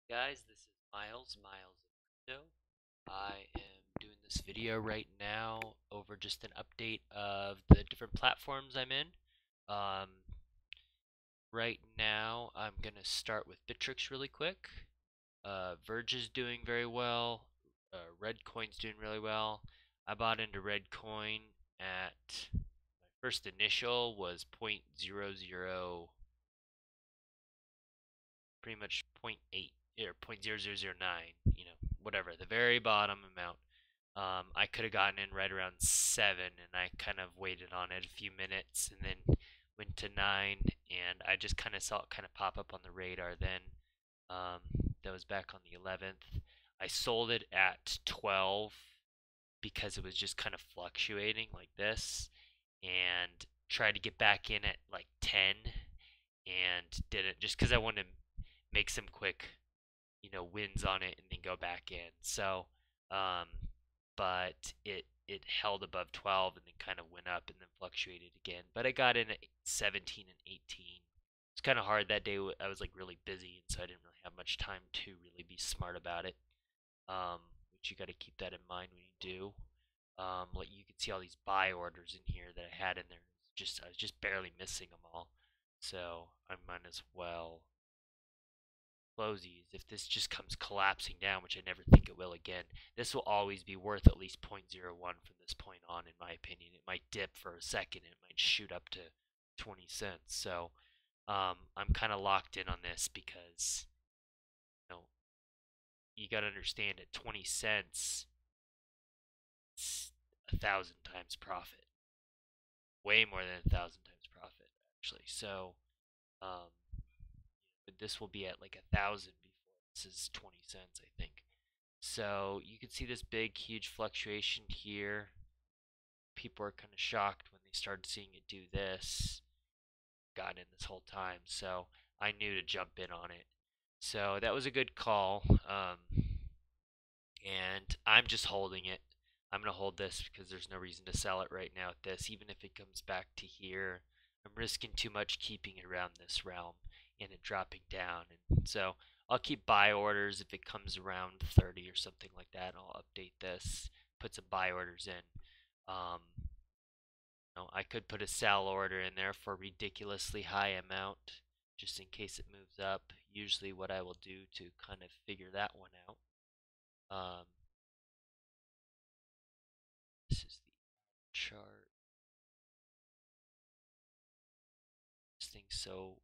Guys, this is Miles Crypto. I am doing this video right now over just an update of the different platforms I'm in. Um, right now, I'm gonna start with Bittrex really quick. Verge is doing very well. Redcoin's doing really well. I bought into Redcoin at my first initial was 0.00, pretty much point 0.8 or 0.0009, whatever, the very bottom amount. I could have gotten in right around 7, and I kind of waited on it a few minutes and then went to 9, and I just kind of saw it kind of pop up on the radar then. Um, that was back on the 11th. I sold it at 12 because it was just kind of fluctuating like this, and tried to get back in at like 10 and didn't, just because I wanted to make some quick, wins on it and then go back in. So, um, but it held above 12 and then kind of went up and then fluctuated again. But I got in at 17 and 18. It's kind of hard that day. I was like really busy, and so I didn't really have much time to really be smart about it. Which you got to keep that in mind when you do. Like you can see all these buy orders in here that I had in there. I was just barely missing them all. So I might as well close these. If this just comes collapsing down, which I never think it will again, this will always be worth at least 0.01 from this point on, in my opinion. It might dip for a second, and it might shoot up to 20 cents. So I'm kind of locked in on this because you know you got to understand at 20 cents, it's 1,000 times profit, way more than 1,000 times profit actually. So um, this will be at like 1,000 before this is 20 cents, I think. So you can see this big, huge fluctuation here. People are kind of shocked when they started seeing it do this. Got in this whole time, so I knew to jump in on it. So that was a good call. And I'm just holding it. I'm going to hold this because there's no reason to sell it right now at this. Even if it comes back to here, I'm risking too much keeping it around this realm and it dropping down. And so I'll keep buy orders if it comes around 30 or something like that. I'll update this, put some buy orders in. I could put a sell order in there for a ridiculously high amount just in case it moves up. Usually, what I will do to kind of figure that one out. This is the chart. This thing's so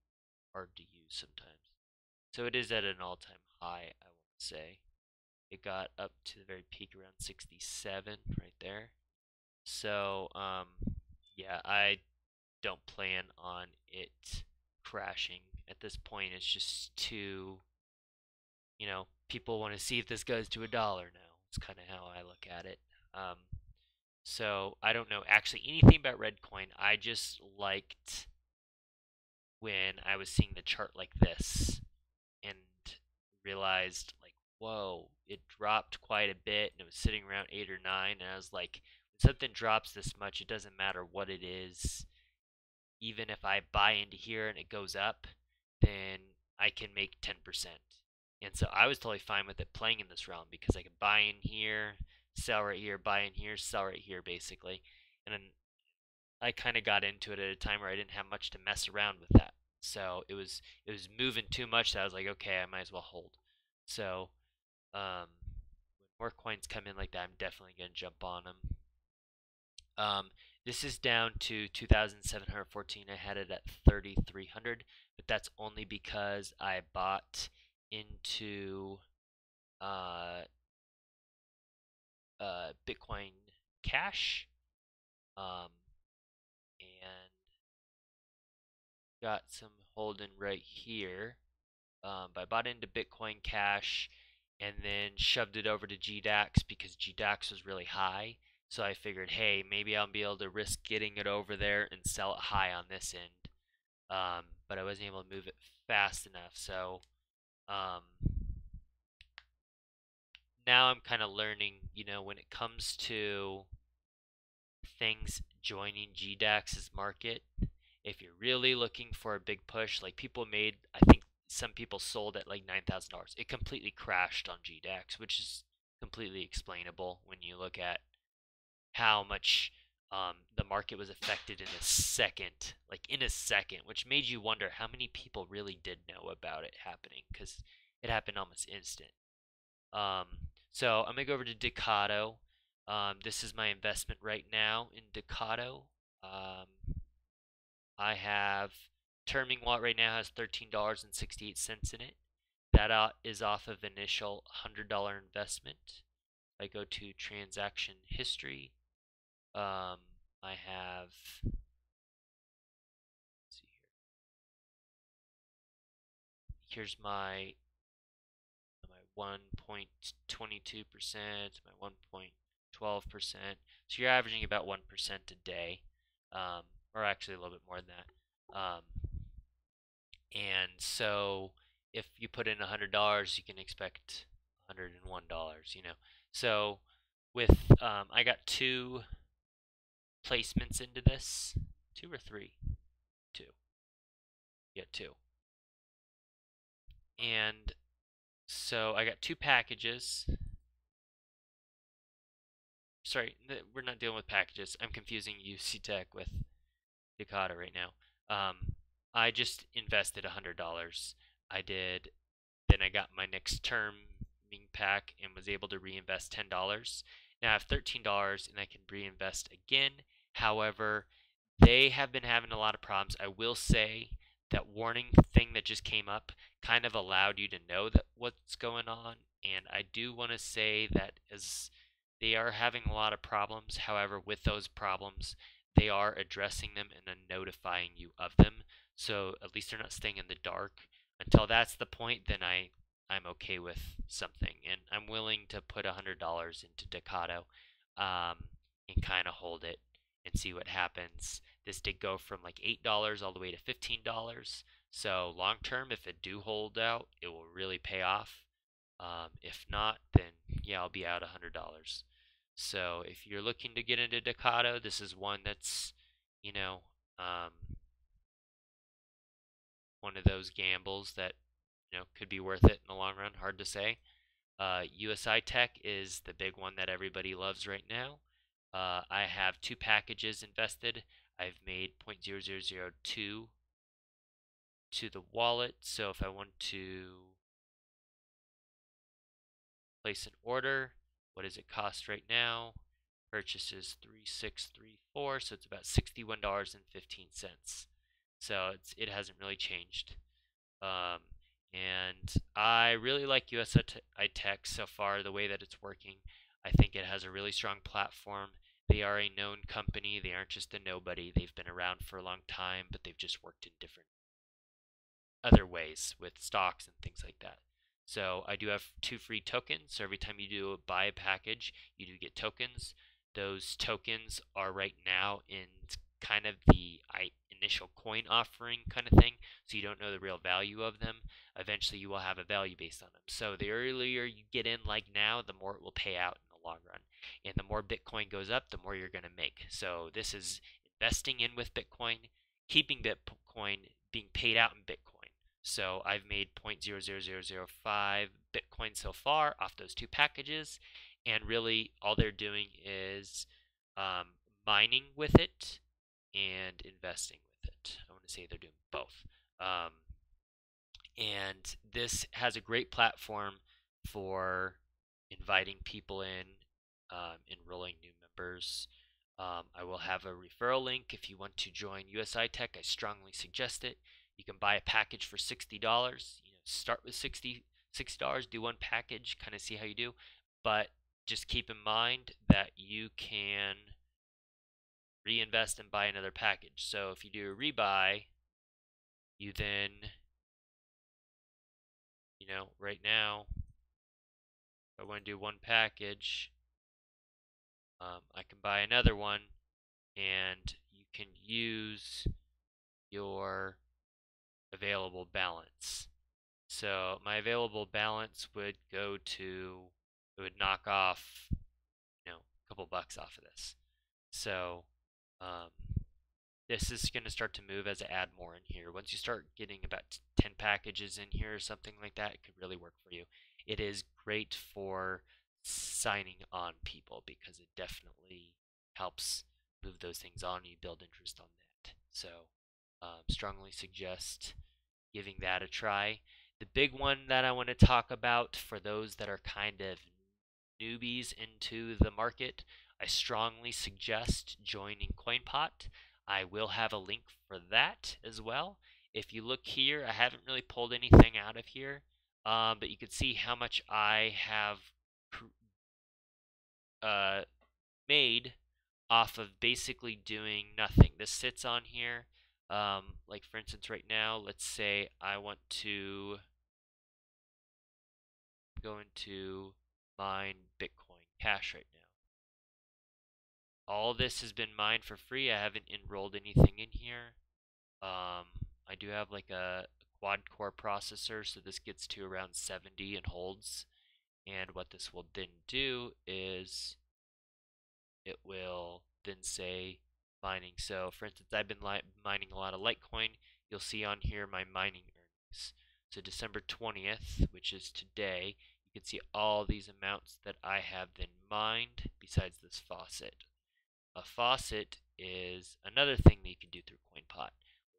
hard to use sometimes. So it is at an all-time high, I want to say. It got up to the very peak around 67 right there. So, yeah, I don't plan on it crashing at this point. It's just too, people want to see if this goes to $1 now. It's kind of how I look at it. Um, so I don't know actually anything about Redcoin. I just liked when I was seeing the chart like this and realized like, whoa, it dropped quite a bit and it was sitting around 8 or 9, and I was like, when something drops this much, it doesn't matter what it is. Even if I buy into here and it goes up, then I can make 10%. And so I was totally fine with it playing in this realm because I can buy in here, sell right here, buy in here, sell right here, basically. And then I kind of got into it at a time where I didn't have much to mess around with that. So it was moving too much that I was like, okay, I might as well hold. So when more coins come in like that, I'm definitely gonna jump on them. Um, this is down to 2,714. I had it at 3,300, but that's only because I bought into uh, Bitcoin Cash, um, and got some holding right here. But I bought into Bitcoin Cash and then shoved it over to GDAX because GDAX was really high. So I figured, hey, maybe I'll be able to risk getting it over there and sell it high on this end. But I wasn't able to move it fast enough. So um, now I'm kind of learning, when it comes to things joining GDAX's market, if you're really looking for a big push, like people made, I think some people sold at like $9,000. It completely crashed on GDAX, which is completely explainable when you look at how much the market was affected in a second, which made you wonder how many people really did know about it happening, because it happened almost instant. Um, so I'm gonna go over to Decado. This is my investment right now in Decado. I have Terming Wallet right now has $13.68 in it. That is off of initial $100 investment. I go to transaction history. I have, let's see here. Here's my 1.22%, my 1.12%. So you're averaging about 1% a day, or actually a little bit more than that. And so if you put in $100, you can expect $101, you know. So with, I got 2 placements into this, 2 or 3, 2. Yeah, 2. And so I got 2 packages. Sorry, we're not dealing with packages. I'm confusing UC Tech with Decado right now. I just invested $100. Then I got my next terming pack and was able to reinvest $10. Now I have $13 and I can reinvest again. However, they have been having a lot of problems. I will say that warning thing that just came up kind of allowed you to know that what's going on, and I do want to say that as they are having a lot of problems. However, with those problems, they are addressing them and then notifying you of them. So at least they're not staying in the dark. Until that's the point, then I'm okay with something, and I'm willing to put $100 into Decado, and kind of hold it and see what happens. This did go from like $8 all the way to $15. So long term, if it do hold out, it will really pay off. If not, then yeah, I'll be out $100. So if you're looking to get into Decado, this is one that's, you know, one of those gambles that, could be worth it in the long run. Hard to say. USI Tech is the big one that everybody loves right now. I have 2 packages invested. I've made 0.0002 to the wallet. So if I want to place an order, what does it cost right now? Purchase is 3634, so it's about $61.15. So it hasn't really changed. And I really like USI Tech so far, the way that it's working. I think it has a really strong platform. They are a known company. They aren't just a nobody. They've been around for a long time, but they've just worked in different other ways with stocks and things like that. So I do have 2 free tokens. So every time you do buy a package, you do get tokens. Those tokens are right now in kind of the initial coin offering kind of thing, so you don't know the real value of them. Eventually you will have a value based on them. So the earlier you get in, like now, the more it will pay out in the long run. And the more Bitcoin goes up, the more you're going to make. So this is investing in with Bitcoin, keeping Bitcoin, being paid out in Bitcoin. So I've made 0.00005 Bitcoin so far off those 2 packages, and really all they're doing is mining with it and investing with it. I want to say they're doing both. And this has a great platform for inviting people in, enrolling new members. I will have a referral link if you want to join USI Tech. I strongly suggest it. You can buy a package for $60. Start with $60, do 1 package, kind of see how you do. But just keep in mind that you can reinvest and buy another package. So if you do a rebuy, you then, right now, if I want to do 1 package, I can buy another one, and you can use your available balance. So my available balance would go to, it would knock off, a couple bucks off of this. So this is going to start to move as I add more in here. Once you start getting about 10 packages in here or something like that, it could really work for you. It is great for signing on people because it definitely helps move those things on. You build interest on that. So strongly suggest giving that a try. The big one that I want to talk about for those that are kind of newbies into the market, I strongly suggest joining CoinPot. I will have a link for that as well. If you look here, I haven't really pulled anything out of here, but you can see how much I have made off of basically doing nothing. This sits on here. Like for instance, right now, let's say I want to go into mine Bitcoin Cash right now. All this has been mined for free. I haven't enrolled anything in here. I do have like a quad core processor, so this gets to around 70 and holds. And what this will then do is it will then say mining. So for instance, I've been mining a lot of Litecoin. You'll see on here my mining earnings. So December 20th, which is today, you can see all these amounts that I have then mined besides this faucet. A faucet is another thing that you can do through CoinPot,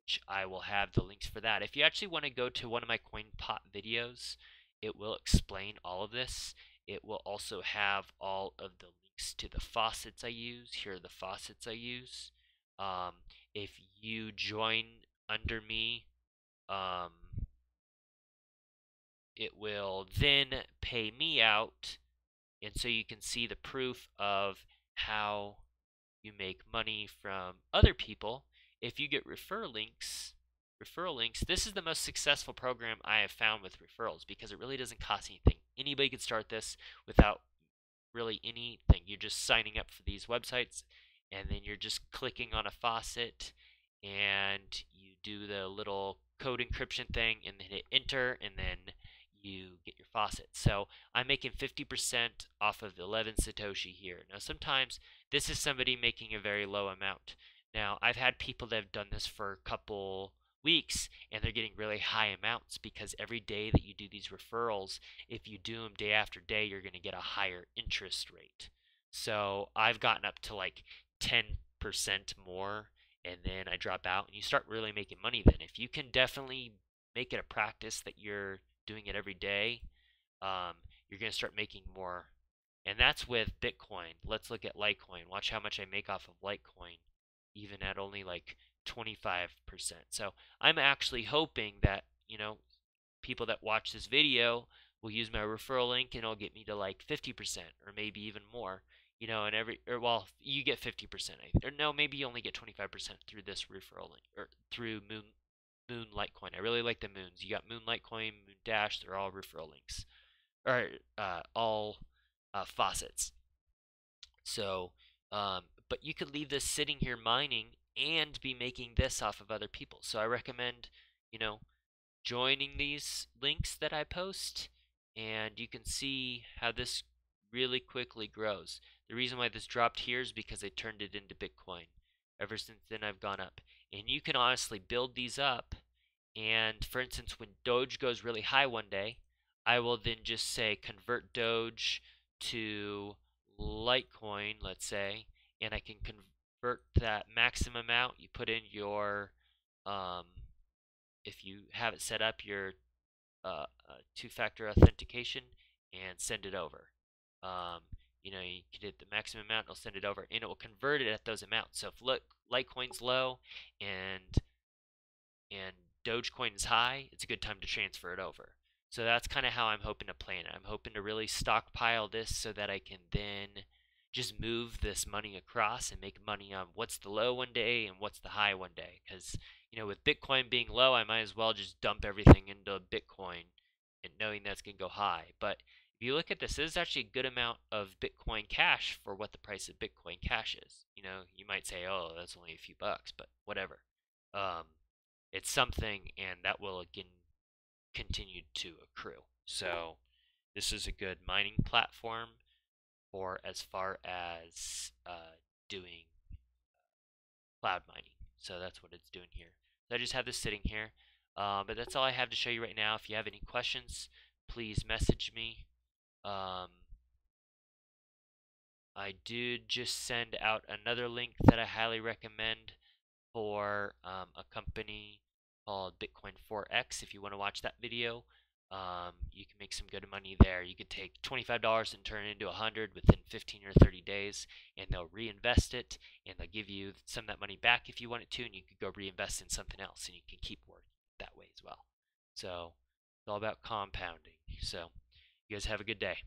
which I will have the links for that. If you actually want to go to one of my CoinPot videos, it will explain all of this. It will also have all of the links to the faucets I use. Here are the faucets I use. If you join under me, it will then pay me out, and so you can see the proof of how you make money from other people. If you get referral links, this is the most successful program I have found with referrals because it really doesn't cost anything. Anybody can start this without really anything. You're just signing up for these websites, and then you're just clicking on a faucet, and you do the little code encryption thing, and then hit enter, and then you get your faucet. So I'm making 50% off of 11 Satoshi here. Now sometimes this is somebody making a very low amount. Now I've had people that have done this for a couple weeks and they're getting really high amounts because every day that you do these referrals, if you do them day after day, you're going to get a higher interest rate. So I've gotten up to like 10% more, and then I drop out, and you start really making money then. If you can definitely make it a practice that you're doing it every day, you're going to start making more. And that's with Bitcoin. Let's look at Litecoin. Watch how much I make off of Litecoin, even at only like 25%. So I'm actually hoping that, people that watch this video will use my referral link and it'll get me to like 50% or maybe even more. And you get 50%. Or no, maybe you only get 25% through this referral link or through Moon Litecoin. I really like the moons. You got Moon Litecoin, Moon Dash. They're all referral links, or all faucets. So, but you could leave this sitting here mining and be making this off of other people. So I recommend, joining these links that I post, and you can see how this really quickly grows. The reason why this dropped here is because I turned it into Bitcoin. Ever since then, I've gone up. And you can honestly build these up. And for instance, when Doge goes really high one day, I will then just say convert Doge to Litecoin, let's say, and I can convert that maximum amount. You put in your, if you have it set up, your two-factor authentication and send it over. You can hit the maximum amount, it'll send it over, and it will convert it at those amounts. So if Litecoin's low and Dogecoin is high, it's a good time to transfer it over. So that's kind of how I'm hoping to plan it. I'm hoping to really stockpile this so that I can then just move this money across and make money on what's the low one day and what's the high one day. Because, with Bitcoin being low, I might as well just dump everything into Bitcoin and knowing that's going to go high. But if you look at this is actually a good amount of Bitcoin Cash for what the price of Bitcoin Cash is. You might say, oh, that's only a few bucks, but whatever. It's something, and that will again continue to accrue. So this is a good mining platform for as far as doing cloud mining. So that's what it's doing here. So I just have this sitting here. But that's all I have to show you right now. If you have any questions, please message me. I did just send out another link that I highly recommend for a company called Bitcoin 4X. If you want to watch that video, you can make some good money there. You could take $25 and turn it into 100 within 15 or 30 days, and they'll reinvest it, and they'll give you some of that money back if you want it to, and you could go reinvest in something else, and you can keep working that way as well. So it's all about compounding. So you guys have a good day.